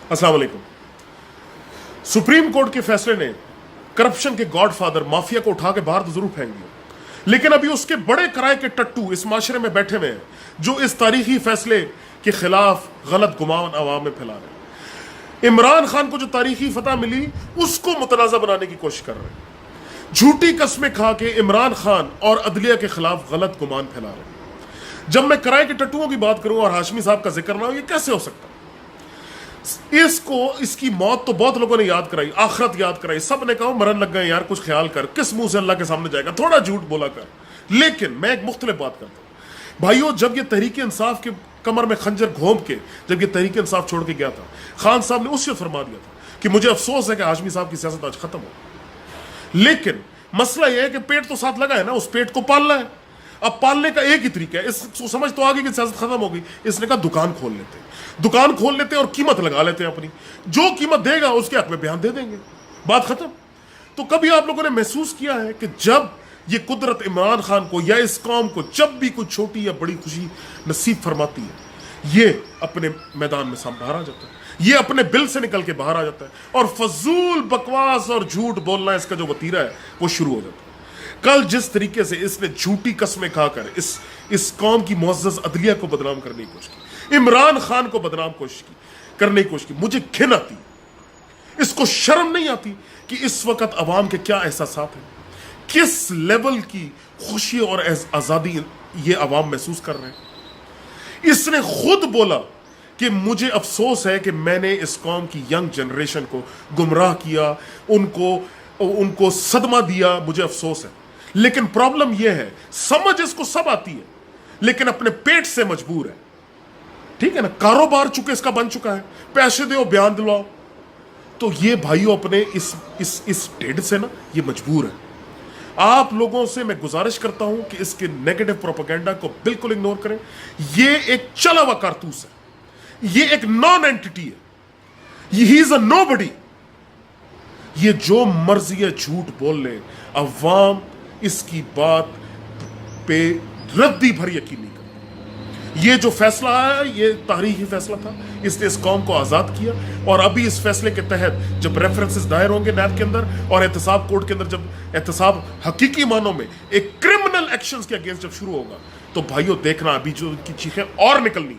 अस्सलाम वालेकुम। Supreme court के फैसले ने करप्शन के गॉडफादर माफिया को उठा के बाहर तो जरूर फेंक दिया, लेकिन अभी उसके बड़े किराए के टट्टू इस माशरे में बैठे हुए हैं जो इस तारीखी फैसले के खिलाफ गलत गुमान अवाम में फैला रहे हैं। इमरान खान को जो तारीखी फतह मिली उसको मुतनाज़ा बनाने की कोशिश कर रहे हैं। झूठी कस्में खा के इमरान खान और अदलिया के खिलाफ गलत गुमान फैला रहे हैं। जब मैं किराए के टट्टुओं की बात करूं और हाशमी साहब का जिक्र ना हो, ये कैसे हो सकता? इसकी मौत तो बहुत लोगों ने याद कराई, आखिरत याद कराई, सब ने कहा मरन लग गए यार, कुछ ख्याल कर, किस मुंह से अल्लाह के सामने जाएगा, थोड़ा झूठ बोला कर। लेकिन मैं एक मुख्तलिफ बात करता हूं भाइयों, जब ये तहरीक इंसाफ के कमर में खंजर घोंप के जब ये तहरीक इंसाफ छोड़ के गया था, खान साहब ने उससे फरमा दिया था कि मुझे अफसोस है कि हाशमी साहब की सियासत आज खत्म हो। लेकिन मसला यह है कि पेट तो साथ लगा है ना, उस पेट को पालना है। अब पालने का एक ही तरीका है, इस समझ तो आगे की सियासत खत्म हो गई, इसने कहा दुकान खोल लेते हैं, दुकान खोल लेते हैं और कीमत लगा लेते हैं अपनी, जो कीमत देगा उसके हक में बयान दे देंगे, बात खत्म। तो कभी आप लोगों ने महसूस किया है कि जब ये कुदरत इमरान खान को या इस कौम को जब भी कोई छोटी या बड़ी खुशी नसीब फरमाती है, ये अपने मैदान में सामने बाहर आ जाता है, ये अपने बिल से निकल के बाहर आ जाता है और फजूल बकवास और झूठ बोलना इसका जो वतीरा है वो शुरू हो जाता है। कल जिस तरीके से इसने झूठी कस्में खाकर इस कौम की मुअज़्ज़ज़ अदलिया को बदनाम करने की कोशिश की, इमरान खान को बदनाम करने की कोशिश की, मुझे घिन आती, इसको शर्म नहीं आती कि इस वक्त अवाम के क्या एहसासात हैं, किस लेवल की खुशी और आज़ादी ये अवाम महसूस कर रहे हैं। इसने खुद बोला कि मुझे अफसोस है कि मैंने इस कौम की यंग जनरेशन को गुमराह किया, उनको सदमा दिया, मुझे अफसोस है। लेकिन प्रॉब्लम यह है, समझ इसको सब आती है लेकिन अपने पेट से मजबूर है, ठीक है ना, कारोबार चुके इसका बन चुका है, पैसे दो बयान दिलाओ। तो ये भाइयों अपने इस टेढ़ से ना ये मजबूर है। आप लोगों से मैं गुजारिश करता हूं कि इसके नेगेटिव प्रोपेगेंडा को बिल्कुल इग्नोर करें। ये एक चला हुआ कारतूस है, ये एक नॉन एंटिटी है, ही इज अ नोबडी। ये जो मर्जी है झूठ बोल ले, अवाम इसकी बात पे रद्दी भर यकीन नहीं करती। ये जो फैसला आया ये तारीखी फैसला था, इसने इस कौम को आजाद किया और अभी इस फैसले के तहत जब रेफरेंसेस दायर होंगे नैब के अंदर और एहतसाब कोर्ट के अंदर, जब एहतसाब हकीकी मानों में एक क्रिमिनल एक्शंस के अगेंस्ट जब शुरू होगा, तो भाइयों देखना अभी जो उनकी चीखें और निकलनी